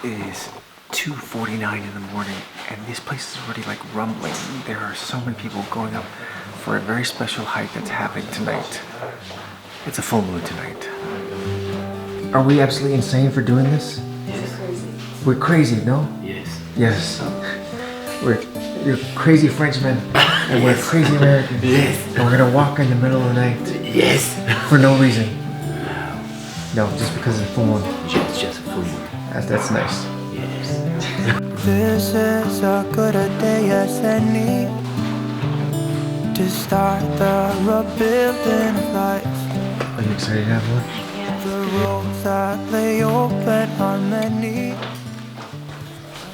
is 2:49 in the morning and this place is already like rumbling. There are so many people going up for a very special hike that's happening tonight. It's a full moon tonight. Are we absolutely insane for doing this? Yes. We're crazy, no? Yes. Yes. You're crazy Frenchmen and we're crazy Americans. Yes. And we're gonna walk in the middle of the night. Yes. For no reason. No, just because it's full moon. Just a full moon. That's nice. Yes. This is a good day as any to start the rebuilding of life. Are you excited, Avalon? The roads that lay open are many.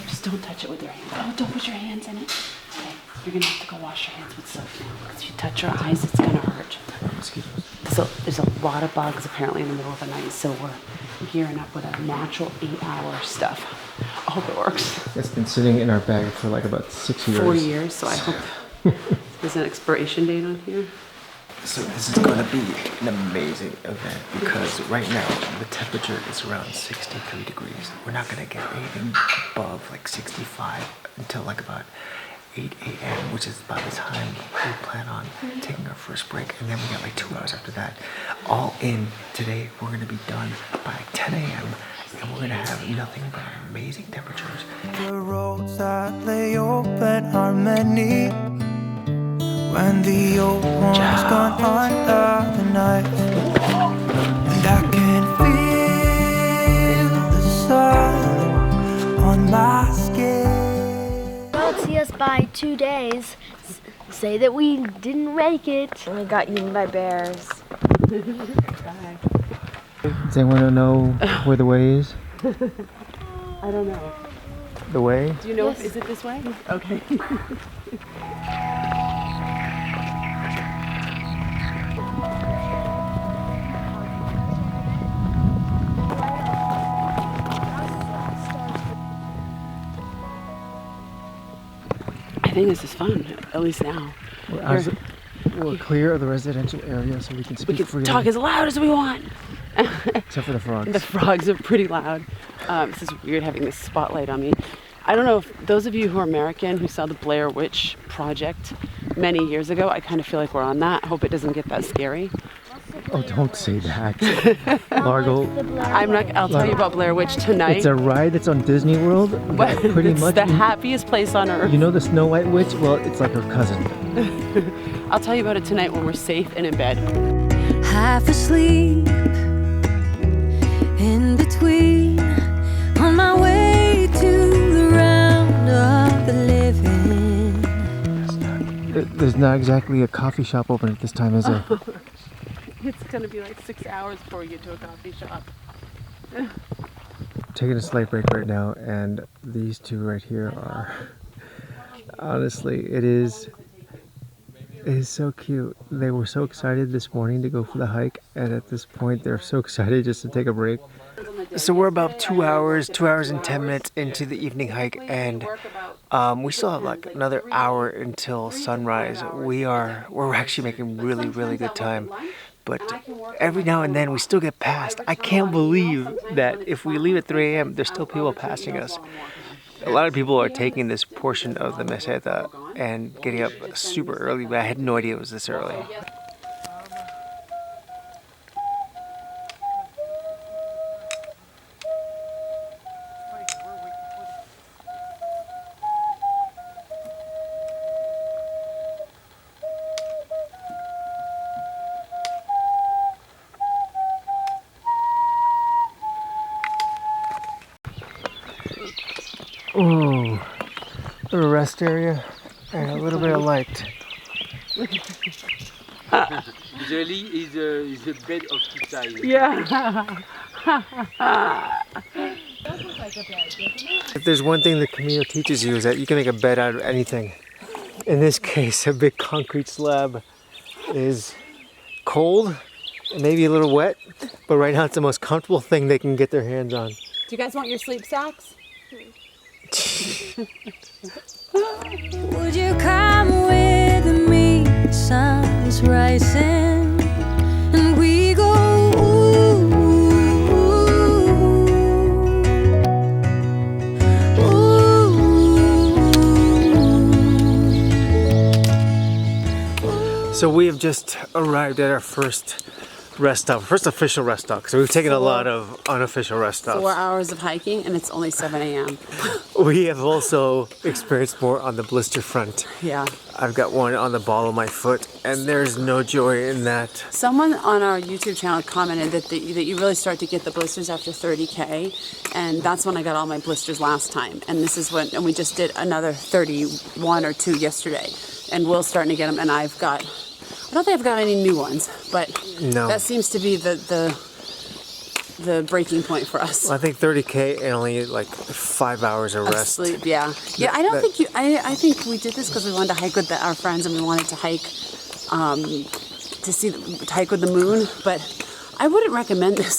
Just don't touch it with your hand. Oh, don't put your hands in it. Okay, you're gonna have to go wash your hands with soap now. Because if you touch your eyes, it's gonna hurt. Mosquitoes. So there's a lot of bugs apparently in the middle of the night. So we're gearing up with a natural 8-hour stuff. I hope it works. It's been sitting in our bag for like about 6 years. 4 years, so I hope there's an expiration date on here. So this is going to be an amazing event because right now the temperature is around 63 degrees. We're not going to get anything above like 65 until like about 8 a.m., which is about the time we plan on taking our first break. And then we got like 2 hours after that. All in today, we're going to be done by like 10 a.m. and we're going to have nothing but amazing temperatures. The roads that lay open are many. When the old one's gone under the night, and I can feel the sun on my skin. Don't see us by 2 days. Say that we didn't make it. I got eaten by bears. Does anyone know where the way is? I don't know. The way? Do you know? Is it this way? Okay. I think this is fun, at least now. We're clear of the residential area so we can speak We can freely. talk as loud as we want. Except for the frogs. The frogs are pretty loud. This is weird having this spotlight on me. I don't know if those of you who are American who saw the Blair Witch Project many years ago, I kind of feel like we're on that. Hope it doesn't get that scary. Oh, don't say that. Largo. I'll tell you about Blair Witch tonight. It's a ride that's on Disney World. But Pretty it's much. the happiest place on earth. You know the Snow White Witch? Well, it's like her cousin. I'll tell you about it tonight when we're safe and in bed. Half asleep, in between, on my way to the round of the living. There's not exactly a coffee shop open at this time, is there? It's gonna be like 6 hours before we get to a coffee shop. We're taking a slight break right now, and these two right here are, honestly, it is so cute. They were so excited this morning to go for the hike, and at this point they're so excited just to take a break. So we're about 2 hours and 10 minutes into the evening hike, and we still have like another hour until sunrise. We're actually making really good time. But every now and then we still get passed. I can't believe that if we leave at 3 a.m., there's still people passing us. A lot of people are taking this portion of the Meseta and getting up super early, but I had no idea it was this early. Oh, a little rest area and a little bit of light. Usually is a bed of two sides. Yeah. If there's one thing the Camino teaches you is that you can make a bed out of anything. In this case, a big concrete slab is cold and maybe a little wet, but right now it's the most comfortable thing they can get their hands on. Do you guys want your sleep sacks? Would you come with me? The sun's rising and we go ooh, ooh, ooh. So we have just arrived at our first rest stop, first official rest stop. So we've taken a lot of unofficial rest stops. 4 hours of hiking, and it's only 7 a.m. We have also experienced more on the blister front. Yeah. I've got one on the ball of my foot, and there's no joy in that. Someone on our YouTube channel commented that that you really start to get the blisters after 30K, and that's when I got all my blisters last time. And this is when, and we just did another 31 or 2 yesterday, and Will's starting to get them, and I don't think I've got any new ones, but No. that seems to be the breaking point for us. Well, I think 30K and only like 5 hours of rest. Sleep, yeah. Yeah, I don't think I think we did this because we wanted to hike with our friends, and we wanted to hike to hike with the moon, but I wouldn't recommend this,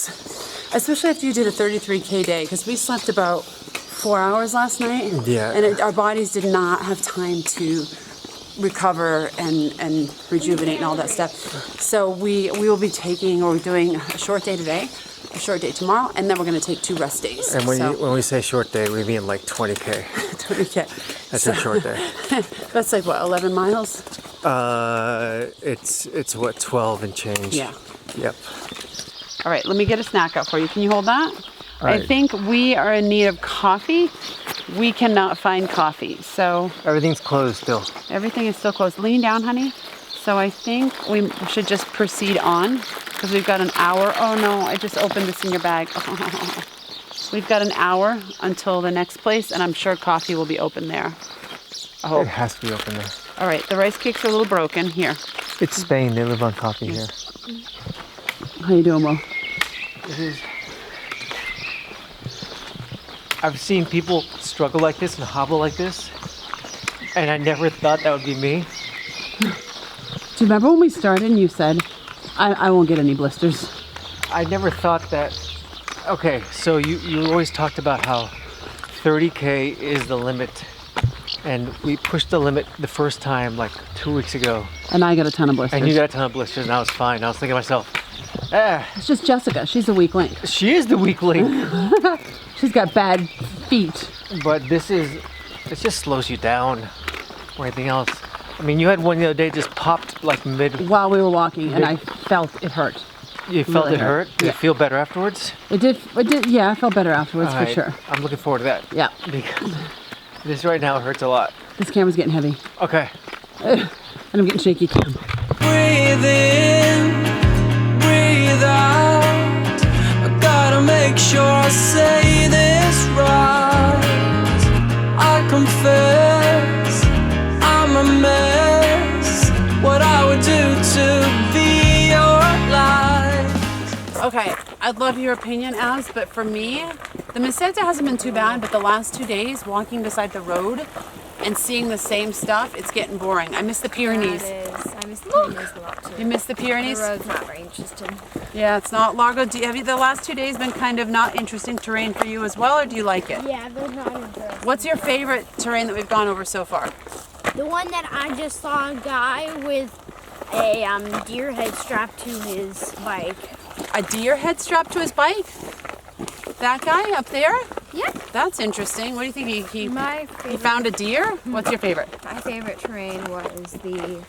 especially after you did a 33K day, because we slept about 4 hours last night. Yeah. And our bodies did not have time to recover and rejuvenate and all that stuff. So we will be doing a short day today, a short day tomorrow, and then we're going to take 2 rest days. And when we say short day, we mean like 20K. 20K. That's a short day. That's like what, 11 miles? It's what, 12 and change. Yeah. Yep. All right, let me get a snack out for you. Can you hold that? All right. I think we are in need of coffee. We cannot find coffee, so Everything's closed still. everything is still closed. Lean down, honey. So I think we should just proceed on because we've got an hour. Oh no, I just opened this in your bag. We've got an hour until the next place, and I'm sure coffee will be open there. I It hope. has to be open there. All right, the rice cakes are a little broken. Here. It's Spain. They live on coffee here. How you doing, Will? I've seen people struggle like this and hobble like this, and I never thought that would be me. Do you remember when we started and you said, I won't get any blisters? I never thought that. Okay, so you always talked about how 30K is the limit, and we pushed the limit the first time like 2 weeks ago, And I got a ton of blisters. and you got a ton of blisters, and I was fine. I was thinking to myself, It's just Jessica. She's a weak link. she is the weak link. She's got bad feet. But it just slows you down or anything else. I mean, you had one the other day just popped like mid. While we were walking, and I felt it hurt. You felt really it hurt? Did Yeah. it feel better afterwards? It did. Yeah, I felt better afterwards All for right, sure. I'm looking forward to that. Yeah. Because this right now hurts a lot. This camera's getting heavy, Okay. and I'm getting shaky. Breathe in, breathe out. I gotta make sure I say this right. I confess, I'm a mess. What I would do to be your life. Okay, I'd love your opinion, Az, but for me, the Meseta hasn't been too bad, but the last 2 days, walking beside the road and seeing the same stuff, it's getting boring. I miss the Pyrenees. It is. I miss the Pyrenees a lot too. You miss the Pyrenees? The road's not very interesting. Yeah, it's not. Largo, have you the last 2 days been kind of not interesting terrain for you as well, or do you like it? Yeah, they're not interesting. What's your favorite terrain that we've gone over so far? The one that I just saw a guy with a deer head strapped to his bike. A deer head strapped to his bike? That guy up there? Yeah. That's interesting. What do you think? He My found a deer? What's your favorite? My favorite terrain was the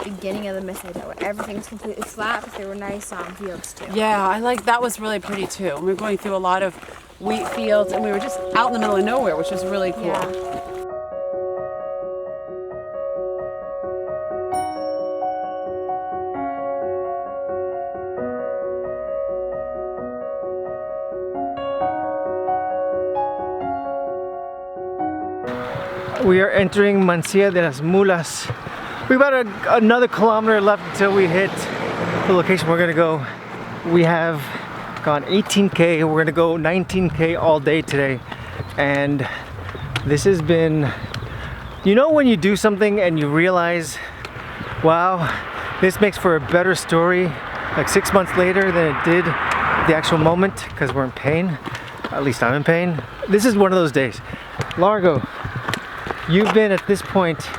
beginning of the Meseta, where everything's completely flat, but there were nice fields too. Yeah, I like that. Was really pretty too. We were going through a lot of wheat fields, and we were just out in the middle of nowhere, which was really cool. Yeah. We are entering Mansilla de las Mulas. We've got another kilometer left until we hit the location we're gonna go. We have gone 18K. We're gonna go 19K all day today. And this has been, you know when you do something and you realize, wow, this makes for a better story like 6 months later than it did at the actual moment because we're in pain. At least I'm in pain. This is one of those days. Largo, you've been at this point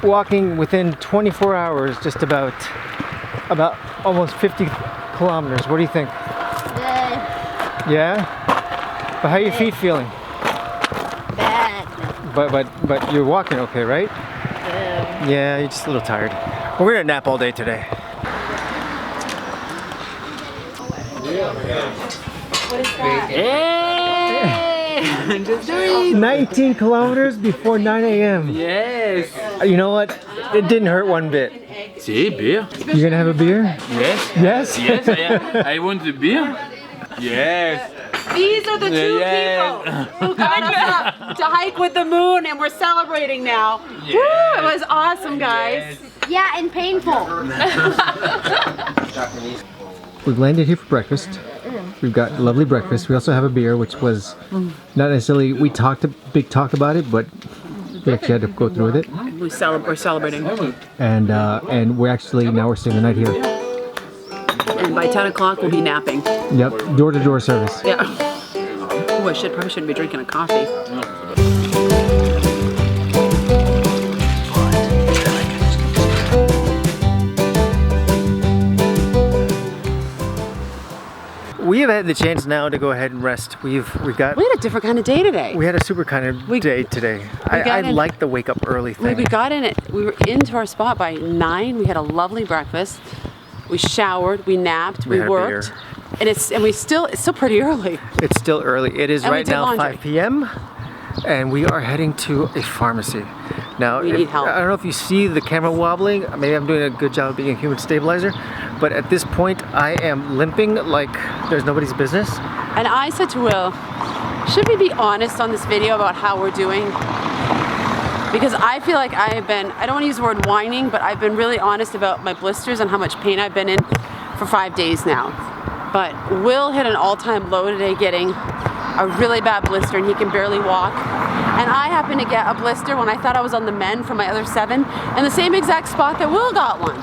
walking within 24 hours, just about almost 50 kilometers. What do you think? Yeah? But how are your feet feeling? Bad. But you're walking okay, right? Yeah, you're just a little tired. We're gonna nap all day today. 19 kilometers before 9 a.m. Yes. You know what? It didn't hurt one bit. See, beer. You gonna have a beer? Yes. Yes? Yes, I want the beer. Yes. These are the two Yes. people who got us up to hike with the moon, and we're celebrating now. Yes. Woo, it was awesome, guys. Yeah, and painful. We've landed here for breakfast. We've got lovely breakfast. We also have a beer, which was not necessarily, we talked a big talk about it, but we actually had to go through with it. We're celebrating. And we're actually, now we're staying the night here. And by 10 o'clock, we'll be napping. Yep, door-to-door service. Yeah. Oh, I probably shouldn't be drinking a coffee. We have had the chance now to go ahead and rest. We had We had a different kind of day today. a super kind of day today. I like the wake up early thing. We got in it. We were into our spot by 9. We had a lovely breakfast. We showered. We napped. We had a worked. beer. And it's still pretty early. It's still early. It is And we right did now laundry. 5 p.m. and we are heading to a pharmacy. Now, We need help. I don't know if you see the camera wobbling. Maybe I'm doing a good job of being a human stabilizer, but at this point I am limping like there's nobody's business. And I said to Will, should we be honest on this video about how we're doing? Because I feel like I don't want to use the word whining, but I've been really honest about my blisters and how much pain I've been in for 5 days now. But Will hit an all-time low today getting a really bad blister and he can barely walk. And I happened to get a blister when I thought I was on the mend for my other 7 in the same exact spot that Will got one.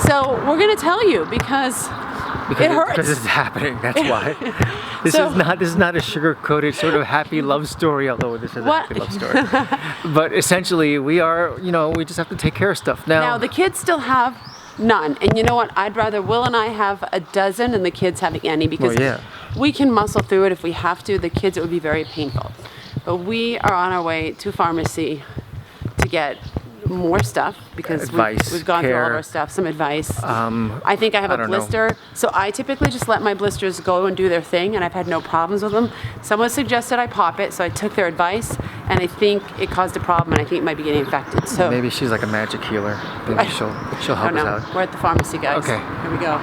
So we're gonna tell you because it hurts. Because it's happening, that's why. This is not a sugar-coated sort of happy love story, although this is a happy love story. But essentially we are, we just have to take care of stuff. Now the kids still have none. And you know what? I'd rather Will and I have a dozen than the kids having any because we can muscle through it if we have to. The kids, it would be very painful. But we are on our way to pharmacy to get more stuff because we've gone through all of our stuff, some advice. I think I have a blister. So I typically just let my blisters go and do their thing and I've had no problems with them. Someone suggested I pop it, so I took their advice and I think it caused a problem and I think it might be getting infected. So maybe she's like a magic healer. Maybe she'll help us out. We're at the pharmacy, guys. Okay. Here we go.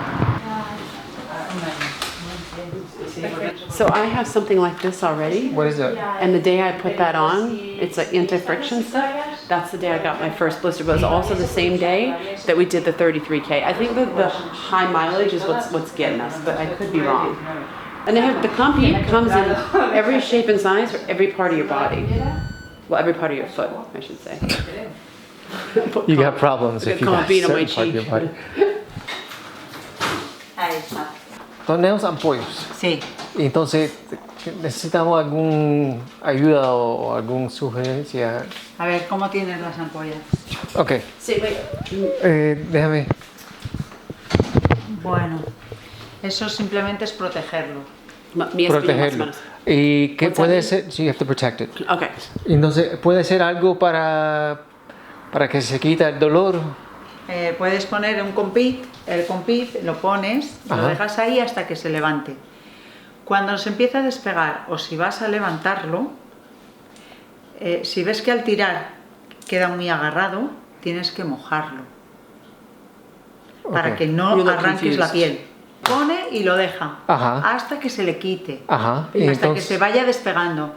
So I have something like this already. What is it? And the day I put that on, it's like anti-friction stuff. That's the day I got my first blister, but it was also the same day that we did the 33K. I think that the high mileage is what's getting us, but I could be wrong. And they have the Compeed comes in every shape and size for every part of your body. Well, every part of your foot, I should say. You got problems if you got Compeed on my certain part of your cheek. body. Tenemos apoyos. Sí. Entonces, necesitamos algún ayuda o alguna sugerencia. A ver, ¿cómo tienes las ampollas? Ok. Sí, wait. Déjame. Bueno, eso simplemente es protegerlo. Protegerlo. ¿Y qué puede ser? So you have to protect it. Okay. Entonces, ¿puede ser algo para que se quita el dolor? Puedes poner un Compeed, el Compeed lo pones, lo dejas ahí hasta que se levante. Cuando se empieza a despegar o si vas a levantarlo, si ves que al tirar queda muy agarrado, tienes que mojarlo para que no arranques la piel. Pone y lo deja hasta que se le quite, hasta que se vaya despegando.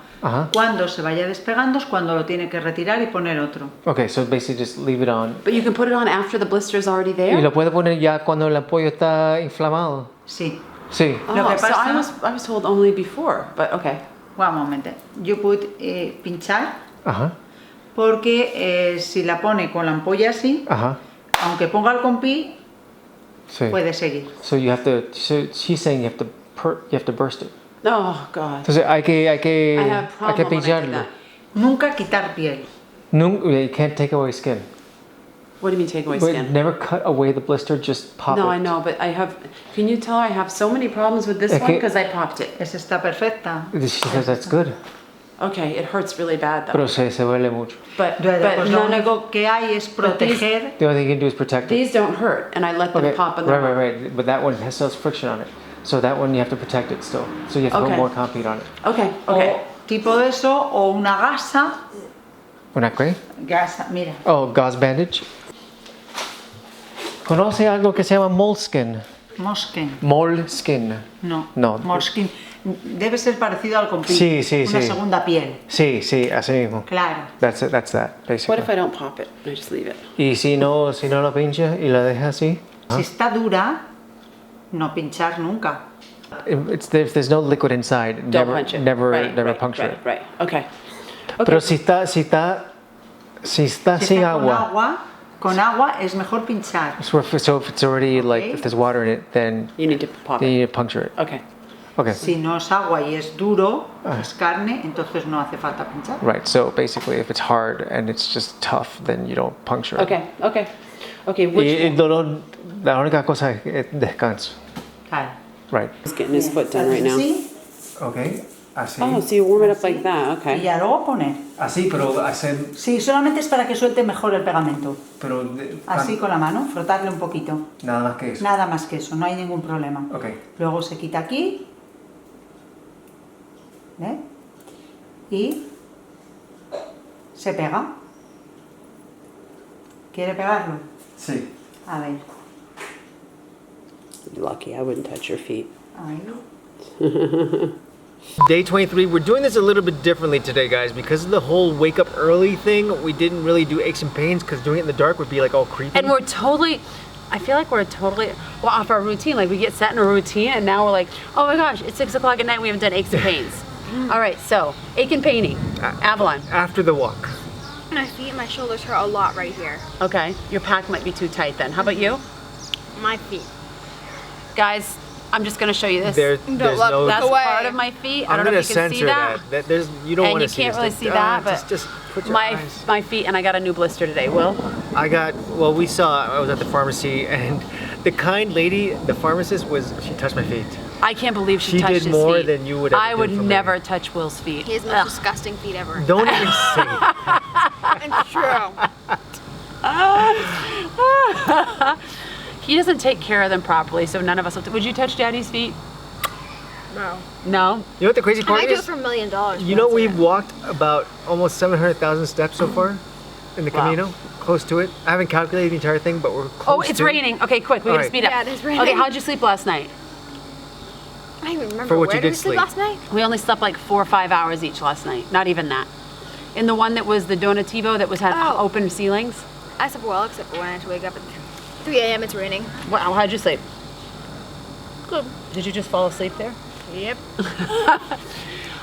Cuando se vaya despegando es cuando lo tiene que retirar y poner otro. Okay, so basically just leave it on. But you can put it on after the blister is already there? ¿Y lo puede poner ya cuando el apoyo está inflamado? Sí. Sí. Lo que pasa, so I was told only before, but okay. One moment. You put pinchar, porque si la pone con la ampolla así, aunque ponga el Compeed, puede seguir. So you have to. So she's saying you have to burst it. Oh God. Entonces hay que pincharlo. Nunca quitar piel. You can't take away skin. What do you mean take away skin? Never cut away the blister, just pop it. No, I know, but can you tell I have so many problems with this one because I popped it. Esa está perfecta. She says that's good. Okay, it hurts really bad though. Pero se duele mucho. But Pues lo none of único que hay es proteger. The only thing you can do is protect it. these don't hurt, and I let them pop in the Right. But that one still has friction on it. So that one you have to protect it still. So you have to put more Compeed on it. Okay. O tipo de eso, o una gasa. ¿Una qué? Gasa, mira. Oh, gauze bandage. ¿Conoce algo que se llama moleskin? Moleskin. Moleskin. No. Moleskin. Debe ser parecido al Compeed. Sí. Una segunda piel. Sí, así mismo. Claro. That's that, basically. What if I don't pop it? I just leave it. Y si no lo pincha y la deja así. Si está dura, no pinchar nunca. If there's no liquid inside, Don't punch it. never puncture it. Right. Okay. Pero si está sin agua, con agua es mejor pinchar. so if it's already like if there's water in it, then You need to pop you it. need to puncture it. Okay. Okay. Si no es agua y es duro, es carne, entonces no hace falta pinchar. Right. So basically, if it's hard and it's just tough, then you don't puncture it. Okay. Y el dolor, la única cosa es descanso. Claro. Right. He's getting his foot done right now. Así, Okay. Así. Oh, so you warm it up like that. y Okay. ya luego poner. Así, pero hacer, Sí, solamente es para que suelte mejor el pegamento. pero Así con la mano, frotarle un poquito. nada más que eso. Nada más que eso, no hay ningún problema. Okay. Luego se quita aquí. ¿Ve? Y se pega. ¿Quiere pegarlo? Sí. A ver. Lucky, I wouldn't touch your feet. Ahí. Day 23, we're doing this a little bit differently today, guys, because of the whole wake up early thing. We didn't really do aches and pains because doing it in the dark would be like all creepy. And I feel like we're totally off our routine. Like we get set in a routine, and now we're like, oh my gosh, it's 6 o'clock at night. We haven't done aches and pains. All right, so ache and painting, Avalon. After the walk. My feet and my shoulders hurt a lot right here. Okay, your pack might be too tight then. How about you? My feet. Guys, I'm just gonna show you this. There's no. That's away. part of my feet. I I'm don't know gonna if you can see censor that. There's you don't And want you to see can't this really thing. see that, but just put your my eyes. my feet, and I got a new blister today. Will? I was at the pharmacy, and the kind lady, the pharmacist, she touched my feet. I can't believe she She touched did his more feet. than you would ever I do would for me. never touch Will's feet. He has the Ugh. most disgusting feet ever. Don't even say it. It's true. He doesn't take care of them properly, so none of us would you touch Daddy's feet? No. No? You know what the crazy part I do it is? for $1 million. You know we've walked about almost 700,000 steps so far in the Wow. Camino, close to it. I haven't calculated the entire thing, but we're close. Oh, it's to raining. Okay, quick, we gotta Alright. speed up. Yeah, it is raining. Okay, how'd you sleep last night? I don't even remember. For what Where you did did we sleep sleep. last night? We only slept like 4 or 5 hours each last night. Not even that. In the one that was the Donativo that had Oh. open ceilings. I slept well, except for when I had to wake up at 3 a.m. It's raining. Wow, how'd you sleep? Good. Did you just fall asleep there? Yep.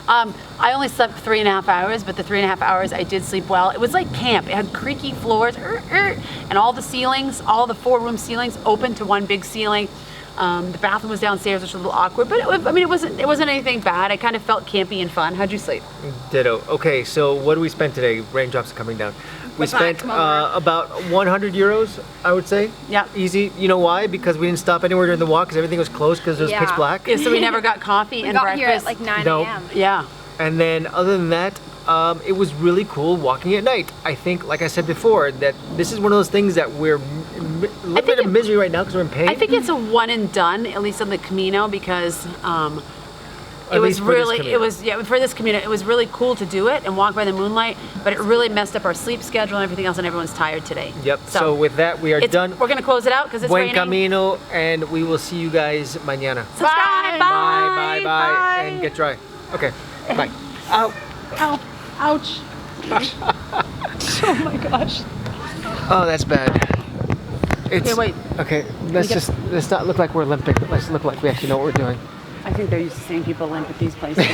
I only slept 3.5 hours, but the 3.5 hours I did sleep well. It was like camp. It had creaky floors, and all the ceilings, all the 4-room ceilings open to one big ceiling. The bathroom was downstairs, which was a little awkward, but it wasn't anything bad. I kind of felt campy and fun. How'd you sleep? Ditto. Okay, so what do we spend today? Raindrops are coming down. We What's that? spent Come over. about 100 euros, I would say. Yeah. Easy. You know why? Because we didn't stop anywhere during the walk because everything was closed because it was pitch Yeah. black. Yeah, so we never got coffee We and got breakfast. here at like 9 No. a.m. Yeah. And then other than that, it was really cool walking at night. I think, like I said before, that this is one of those things that we're a little bit of misery right now because we're in pain. I think it's a one and done, at least on the Camino, because At it was least for this really, Camino. for this Camino, it was really cool to do it and walk by the moonlight, but it really messed up our sleep schedule and everything else, and everyone's tired today. Yep. So with that, we are done. We're gonna close it out because it's Buen raining. Camino, and we will see you guys mañana. Subscribe. Bye, bye, bye, and get dry. Okay, bye. Ow, ow, ouch. Oh my gosh. Oh, that's bad. It's, Okay, wait. Okay, let's not look like we're limping. Let's look like we actually know what we're doing. I think they're used to seeing people limp at these places.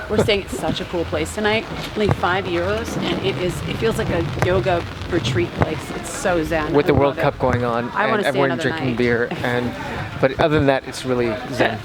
We're staying at such a cool place tonight. Only €5, and it feels like a yoga retreat place. It's so zen. With I the love World it. Cup going on I wanna and stay everyone another drinking night. beer, but other than that, it's really zen.